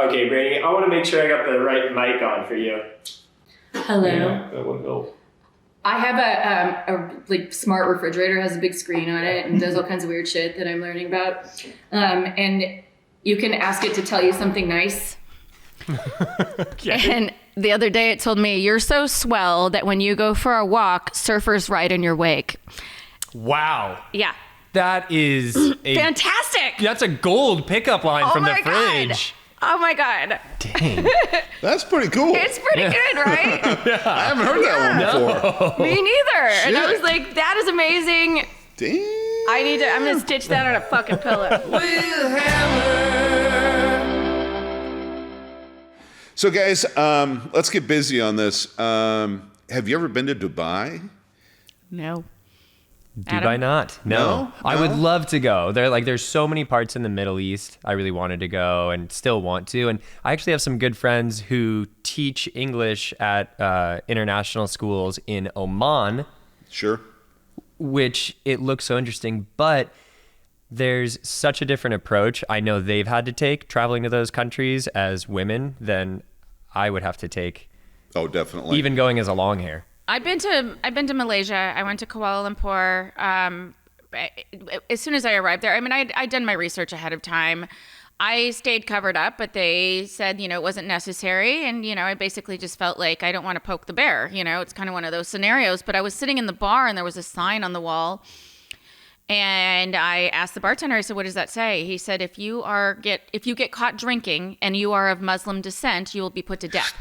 Okay, Brandi, I want to make sure I got the right mic on for you. Hello. Yeah, that would help. I have a smart refrigerator, has a big screen on it and does all kinds of weird shit that I'm learning about. And you can ask it to tell you something nice. Okay. And the other day it told me, you're so swell that when you go for a walk, surfers ride in your wake. Wow. Yeah. That is fantastic. That's a gold pickup line from the fridge. Oh my God. Dang. That's pretty cool. It's pretty good, right? Yeah. I haven't heard that one before. Me neither. Shit. And I was like, that is amazing. Damn. I'm going to stitch that on a fucking pillow. So guys, let's get busy on this. Have you ever been to Dubai? No. Dubai Adam? not. No. I would love to go. There's so many parts in the Middle East I really wanted to go and still want to. And I actually have some good friends who teach English at international schools in Oman. Sure. Which it looks so interesting, but there's such a different approach I know they've had to take traveling to those countries as women than I would have to take. Oh, definitely. Even going as a long hair. I've been to Malaysia. I went to Kuala Lumpur. As soon as I arrived there, I mean, I'd done my research ahead of time. I stayed covered up, but they said, it wasn't necessary. And, I basically just felt like I don't want to poke the bear. It's kind of one of those scenarios. But I was sitting in the bar and there was a sign on the wall. And I asked the bartender, I said, what does that say? He said, if you get caught drinking and you are of Muslim descent, you will be put to death.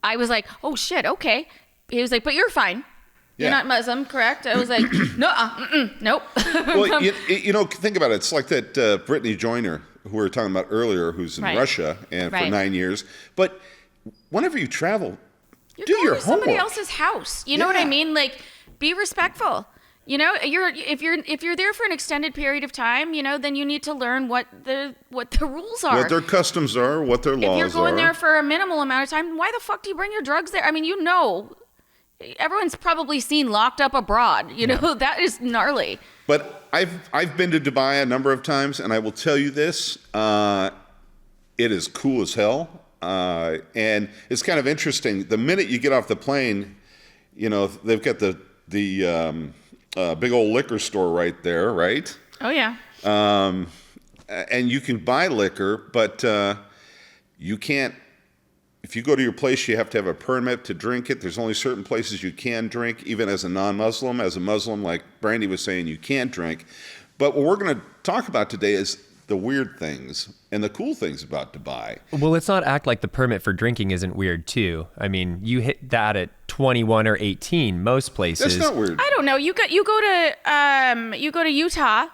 I was like, oh shit, okay. He was like, but you're fine. You're not Muslim, correct? I was like, no, nope. Well, think about it. It's like that Brittany Joyner, who we were talking about earlier, who's in Russia and for 9 years. But whenever you travel, do your homework. Somebody else's house. You know what I mean? Like, be respectful. If you're there for an extended period of time, then you need to learn what the rules are. What their customs are, what their laws are. If you're going there for a minimal amount of time, why the fuck do you bring your drugs there? I mean, everyone's probably seen Locked Up Abroad. That is gnarly. But I've been to Dubai a number of times, and I will tell you this: it is cool as hell, and it's kind of interesting. The minute you get off the plane, they've got the big old liquor store right there, right? Oh yeah. And you can buy liquor, but you can't. If you go to your place, you have to have a permit to drink it. There's only certain places you can drink, even as a non-Muslim. As a Muslim, like Brandi was saying, you can't drink. But what we're going to talk about today is the weird things and the cool things about Dubai. Well, let's not act like the permit for drinking isn't weird too. I mean, you hit that at 21 or 18 most places. That's not weird. I don't know. You go to Utah,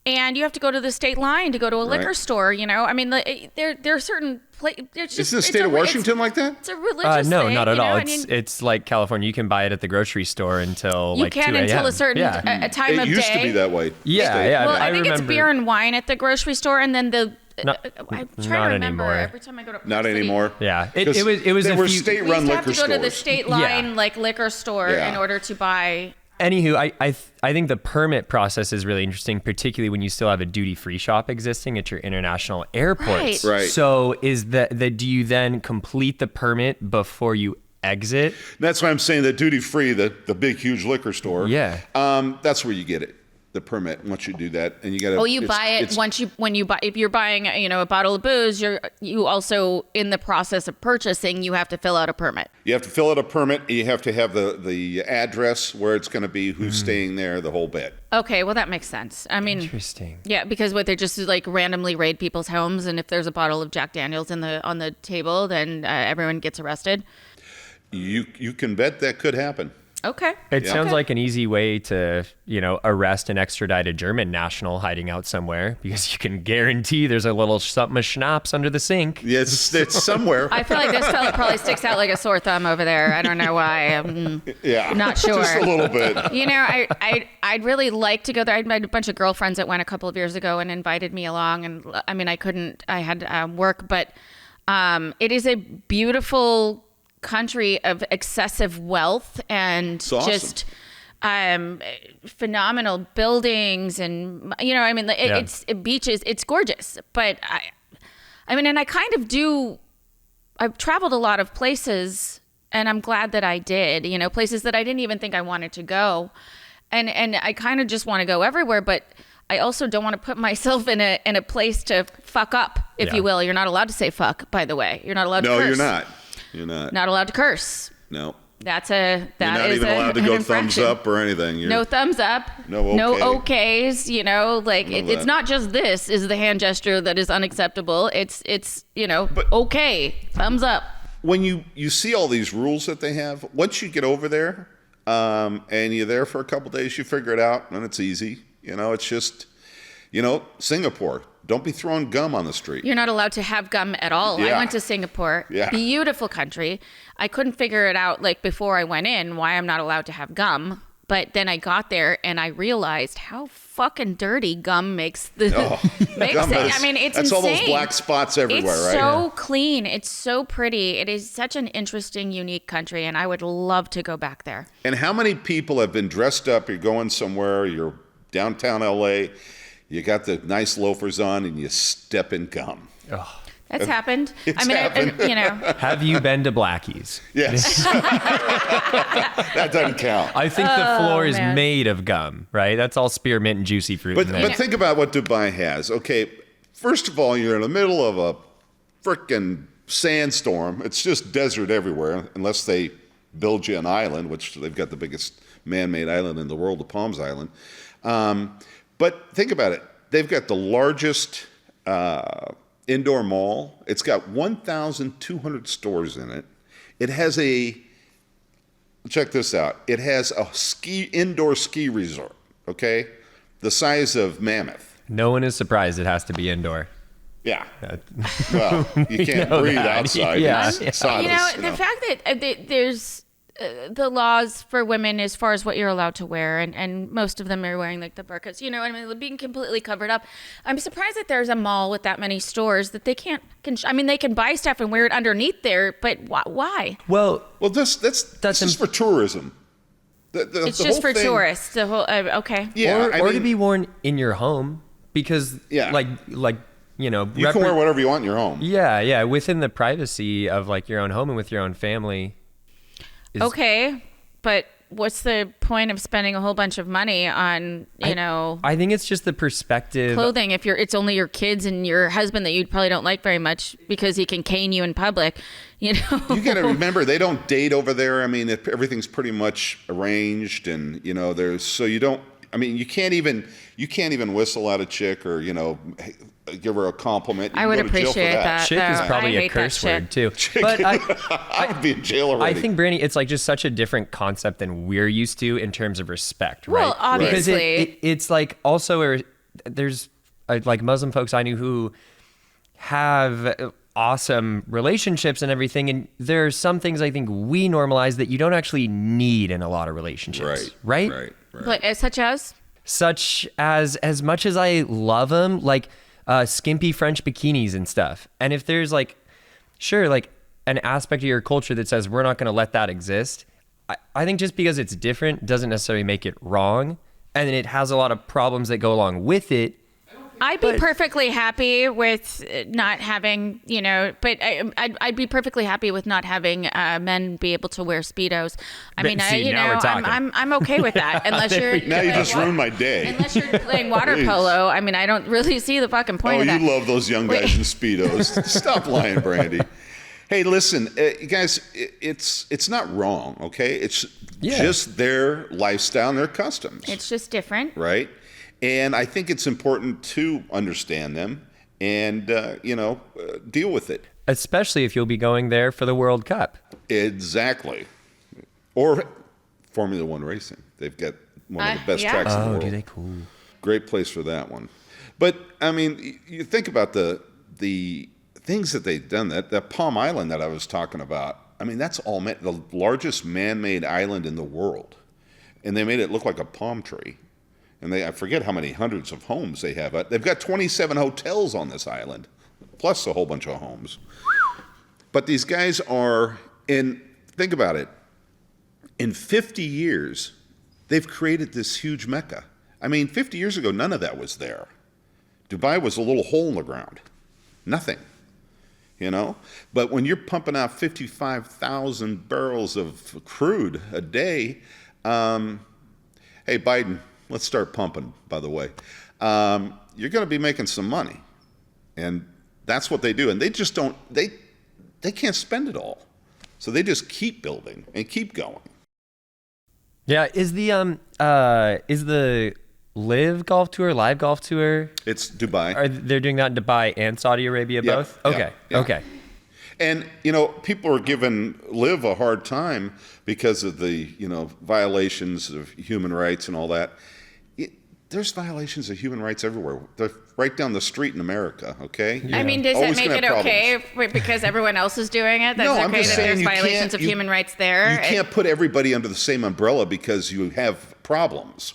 and you have to go to the state line to go to a liquor store. I mean, there are certain places. Isn't the state of Washington like that? It's a religious no, thing. not at all. I mean, It's like California. You can buy it at the grocery store until you like 2 can a.m. until a certain a time of day. It used to be that way. Yeah. Well, I think remember. it's beer and wine at the grocery store, and then I'm trying to remember anymore. every time I go to Not anymore. Yeah, it was they a were few. state-run we used to liquor have to go stores. to the state line liquor store in order to buy. Anywho, I think the permit process is really interesting, particularly when you still have a duty-free shop existing at your international airports. Right. So is do you then complete the permit before you exit? That's why I'm saying that duty-free, the big, huge liquor store. Yeah. That's where you get it. The permit once you do that, and you got to. Oh, you buy it when you buy. If you're buying, a bottle of booze, you also in the process of purchasing, you have to fill out a permit. You have to fill out a permit. You have to have the address where it's going to be, who's staying there, the whole bit. Okay, well that makes sense. I mean, interesting. Yeah, because they just like randomly raid people's homes, and if there's a bottle of Jack Daniels on the table, then everyone gets arrested. You can bet that could happen. Okay. It sounds like an easy way to, arrest and extradite a German national hiding out somewhere, because you can guarantee there's a little something of schnapps under the sink. Yes, it's somewhere. I feel like this fella probably sticks out like a sore thumb over there. I don't know why. I'm not sure. Just a little bit. I'd really like to go there. I had a bunch of girlfriends that went a couple of years ago and invited me along. And I mean, I couldn't, I had work, but it is a beautiful country of excessive wealth and just phenomenal buildings and it's beaches. It's gorgeous, but I mean, and I kind of do. I've traveled a lot of places, and I'm glad that I did. You know, places that I didn't even think I wanted to go, and I kind of just want to go everywhere, but I also don't want to put myself in a place to fuck up, if you will. You're not allowed to say fuck, by the way. You're not allowed to curse. No, you're not. You're not. Not allowed to curse. No. You're not even allowed to go thumbs up or anything. No thumbs up. No okay. No okays. You know, like it's not just this is the hand gesture that is unacceptable. It's okay, thumbs up. When you see all these rules that they have, once you get over there, and you're there for a couple days, you figure it out, and it's easy. You know, it's just, Singapore. Don't be throwing gum on the street. You're not allowed to have gum at all. Yeah. I went to Singapore. Yeah. Beautiful country. I couldn't figure it out before I went in why I'm not allowed to have gum. But then I got there and I realized how fucking dirty gum makes the makes Gum it. is- I mean, it's that's insane. all those black spots everywhere, it's right? so clean. It's so pretty. It is such an interesting, unique country, and I would love to go back there. And how many people have been dressed up? You're going somewhere. You're downtown LA. You got the nice loafers on, and you step in gum. Oh. That's happened. It's I mean, happened. Have you been to Blackie's? Yes. That doesn't count. I think the floor is man. made of gum, right? That's all spearmint and juicy fruit. But in there. but think about what Dubai has. Okay, first of all, you're in the middle of a frickin' sandstorm. It's just desert everywhere, unless they build you an island, which they've got the biggest man-made island in the world, the Palms Island. But think about it. They've got the largest indoor mall. It's got 1,200 stores in it. It has check this out. It has a indoor ski resort, okay? The size of Mammoth. No one is surprised it has to be indoor. Yeah. Well, you can't breathe that. outside. Yeah. It's sawdust, The fact that there's the laws for women as far as what you're allowed to wear, and most of them are wearing like the burqas, I mean, being completely covered up. I'm surprised that there's a mall with that many stores that they can't. I mean, they can buy stuff and wear it underneath there, but why? Well, that's just for tourism. It's just for tourists. The whole okay. Yeah, or to be worn in your home because, like you can wear whatever you want in your home. Yeah, within the privacy of like your own home and with your own family. Okay, but what's the point of spending a whole bunch of money on I think it's just the perspective. Clothing if it's only your kids and your husband that you probably don't like very much because he can cane you in public. You got to remember they don't date over there. I mean, everything's pretty much arranged, and there's so you don't. I mean, you can't even whistle at a chick or give her a compliment. You I can would go to jail for appreciate that. Chick is probably a curse word too. But I would be in jail already. I think, Brandi, it's like just such a different concept than we're used to in terms of respect, right? Well, obviously. Because it's like also there's like Muslim folks I knew who have awesome relationships and everything, and there are some things I think we normalize that you don't actually need in a lot of relationships, right? But such as much as I love them, like skimpy French bikinis and stuff, and if there's like an aspect of your culture that says we're not going to let that exist, I think just because it's different doesn't necessarily make it wrong, and it has a lot of problems that go along with it. I'd be perfectly happy with not having, but I'd be perfectly happy with not having men be able to wear Speedos. I mean, now we're talking. I'm okay with that unless you're. Now you just ruined my day. Unless you're playing water polo, I mean, I don't really see the fucking point of that. You love those young guys in Speedos. Stop lying, Brandi. Hey, listen, you guys, it's not wrong, okay? It's just their lifestyle and their customs. It's just different. Right? And I think it's important to understand them and, deal with it. Especially if you'll be going there for the World Cup. Exactly. Or Formula One racing. They've got one of the best tracks in the world. Oh, do they? Cool. Great place for that one. But, I mean, you think about the things that they've done. That Palm Island that I was talking about, I mean, that's all the largest man-made island in the world. And they made it look like a palm tree. And I forget how many hundreds of homes they have. They've got 27 hotels on this island, plus a whole bunch of homes. But these guys think about it, in 50 years, they've created this huge mecca. I mean, 50 years ago, none of that was there. Dubai was a little hole in the ground. Nothing. you know? But when you're pumping out 55,000 barrels of crude a day, hey, Biden, let's start pumping, by the way. You're going to be making some money. And that's what they do. And they just don't, they can't spend it all. So they just keep building and keep going. Yeah, is the Live Golf Tour, Live Golf Tour? It's Dubai. Are they're doing that in Dubai and Saudi Arabia Yep, both? yep, Okay, yep. okay. And, people are giving Liv a hard time because of the, violations of human rights and all that. There's violations of human rights everywhere. They're right down the street in America, okay? I mean, does Always that make gonna it have okay because everyone else is doing it? That's No, I'm okay just that saying there's you violations can't- of you- human rights there? You can't put everybody under the same umbrella because you have problems.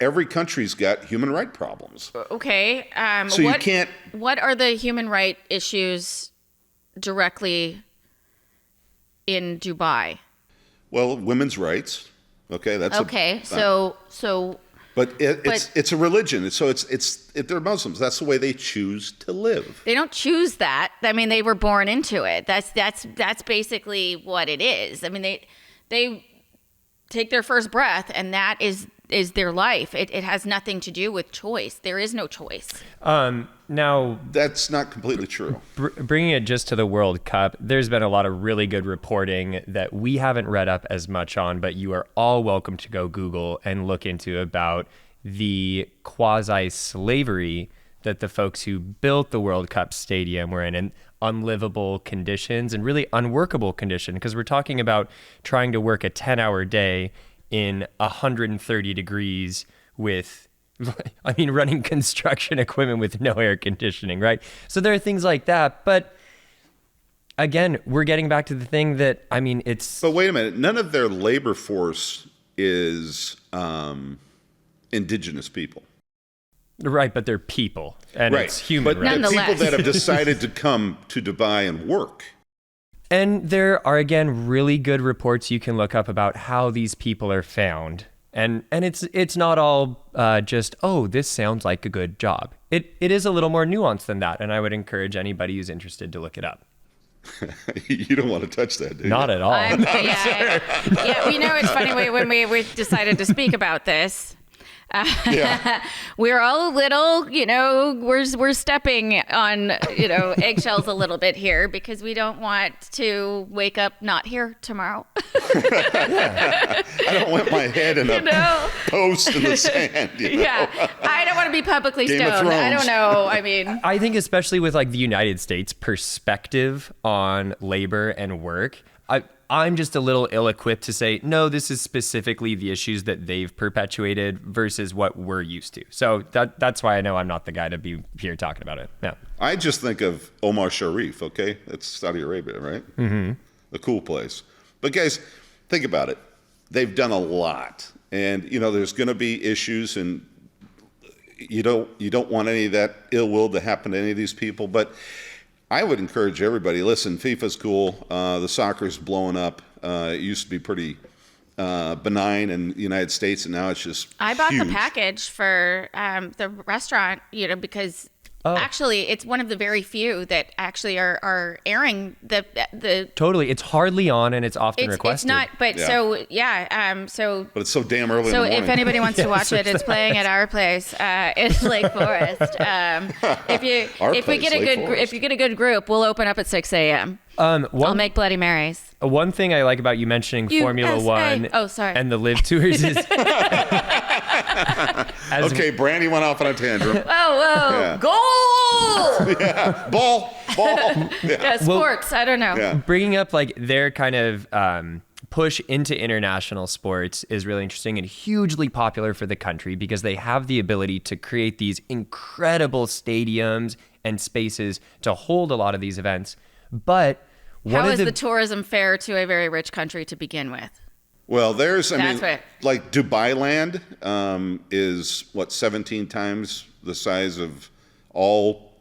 Every country's got human right problems. Okay. So you can't- What are the human right issues directly in Dubai? Well, women's rights, okay? That's Okay. So But it's a religion, so they're Muslims. That's the way they choose to live. they don't choose that. I mean, they were born into it. That's basically what it is. I mean, they take their first breath, and that is their life. It has nothing to do with choice. There is no choice. Now, That's not completely true. bringing it just to the World Cup, there's been a lot of really good reporting that we haven't read up as much on, but you are all welcome to go Google and look into about the quasi-slavery that the folks who built the World Cup stadium were in unlivable conditions and really unworkable condition, because we're talking about trying to work a 10-hour day in 130 degrees with, running construction equipment with no air conditioning, right? So there are things like that. But again, we're getting back to the thing that, it's... But wait a minute. None of their labor force is indigenous people. Right, but they're people, and Right. it's human, But right? the Nonetheless. people that have decided to come to Dubai and work. And there are, again, really good reports you can look up about how these people are found. And it's not all just, oh, this sounds like a good job. It is a little more nuanced than that, and I would encourage anybody who's interested to look it up. You don't want to touch that, do you? Not at all. Yeah, we know it's funny when we decided to speak about this. Yeah. We're all a little, we're stepping on, eggshells a little bit here because we don't want to wake up not here tomorrow. I don't want my head in a post in the sand. Yeah, I don't want to be publicly Game of stoned. I Thrones. don't know. I mean, I think especially with the United States perspective on labor and work, I'm just a little ill-equipped to say, no, this is specifically the issues that they've perpetuated versus what we're used to. So that's why I know I'm not the guy to be here talking about it. Yeah. I just think of Omar Sharif, okay? That's Saudi Arabia, right? Mm-hmm. A cool place. But guys, think about it. They've done a lot. And, there's going to be issues, and you don't want any of that ill will to happen to any of these people. But I would encourage everybody, listen, FIFA's cool. The soccer's blowing up. It used to be pretty benign in the United States, and now it's just I bought huge. the package for the restaurant, because actually it's one of the very few that actually are airing the. Totally. It's hardly on, and it's often It's requested. not, but Yeah. so But it's so damn early in So the morning. if anybody wants to watch it, it's playing at our place in Lake Forest. If we get a Lake good Forest. if you get a good group, we'll open up at 6 a.m. I'll make Bloody Marys. One thing I like about you mentioning Formula USA. One Oh, sorry. and the Live Tours is... Okay, Brandi went off on a tangent. Oh, whoa, Yeah. goal! Yeah. Ball. Yeah, sports. I don't know. Yeah. Bringing up their kind of push into international sports is really interesting and hugely popular for the country because they have the ability to create these incredible stadiums and spaces to hold a lot of these events. But How is the tourism fair to a very rich country to begin with? Well, That's right. like Dubai Land is, 17 times the size of all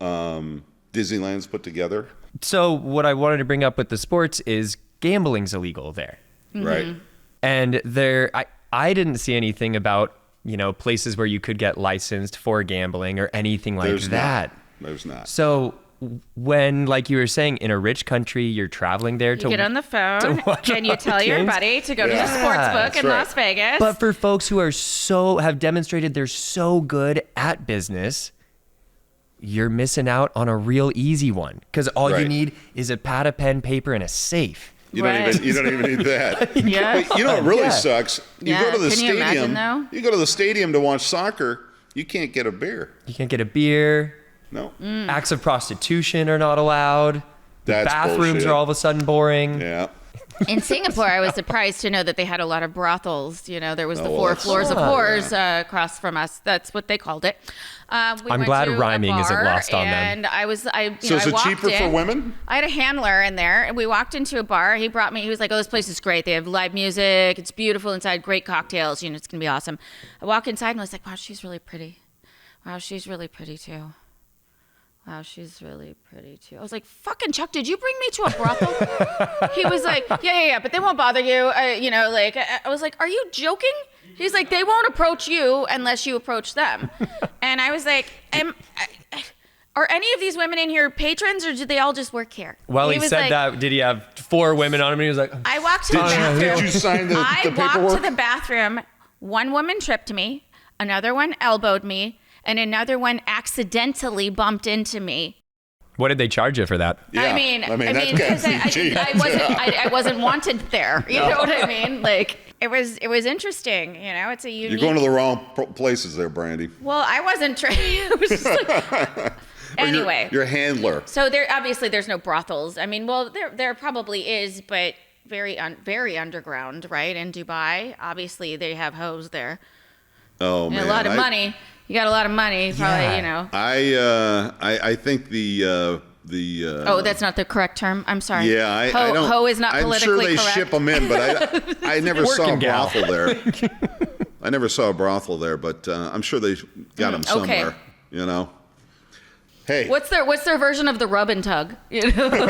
Disneylands put together? So what I wanted to bring up with the sports is gambling's illegal there. Right. And I didn't see anything about, places where you could get licensed for gambling or anything like There's that. not. There's not. So when, like you were saying, in a rich country, you're traveling there You get on the phone watch and you tell your games. buddy to go to the sports book in right. Las Vegas. But for folks who have demonstrated they're so good at business, you're missing out on a real easy one, because all you Right. need is a pad of pen, paper, and a safe. You Right. don't even need that. Yeah. But you know what really Yeah. sucks? You Yeah. go to the Can you stadium. imagine, though? You go to the stadium to watch soccer. You can't get a beer. You can't get a beer. No. Acts of prostitution are not allowed. The That's bathrooms bullshit. are all of a sudden boring. Yeah. In Singapore, I was surprised to know that they had a lot of brothels. You know, there was the well, four that's- floors of Oh, whores across from us. That's what they called it. We went glad to a rhyming isn't bar, lost on them. And I was, I So is it walked cheaper for in. women? I had a handler in there, and we walked into a bar. He brought me. He was like, "Oh, this place is great. They have live music. It's beautiful inside. Great cocktails. You know, it's gonna be awesome." I walk inside and I was like, "Wow, she's really pretty. Wow, she's really pretty too. Wow, she's really pretty too." I was like, "Fucking Chuck, did you bring me to a brothel?" He was like, yeah, but they won't bother you. You know, like, I was like, "Are you joking?" He's like, "They won't approach you unless you approach them." And I was like, "Are any of these women in here patrons, or do they all just work here?" Well, he was said like, that. Did he have 4 women on him? And he was like, I walked to the Did bathroom. you sign the I walked paperwork? to the bathroom. One woman tripped me, another one elbowed me, and another one accidentally bumped into me. what did they charge you for that? Yeah. I mean, that because can't be cheap. I wasn't wanted there. You know what I mean? Like, it was interesting. You know, it's a unique. You're going to the wrong places there, Brandy. Well, I wasn't trained. It was just like. Or Anyway, your handler. so there's no brothels. I mean, well, there probably is, but very underground, right? In Dubai, obviously they have hoes there. Oh And man, a lot of money. You got a lot of money, probably. Yeah. You know. I think the Oh, that's not the correct term. I'm sorry. yeah, I ho, don't. ho is not I'm politically sure they correct. ship them in, but I never saw a Working gal. brothel there. I never saw a brothel there, but I'm sure they got them okay. somewhere. You know. Hey, What's their version of the rub and tug? You know? 5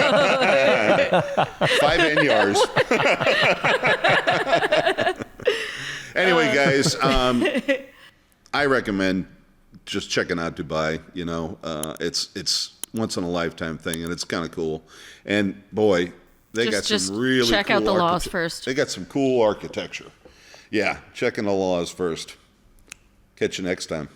NYARs. Anyway, guys, I recommend just checking out Dubai. You know, it's once in a lifetime thing, and it's kind of cool. And boy, they got Just some really check cool out the laws first. They got some cool architecture. Yeah, checking the laws first. Catch you next time.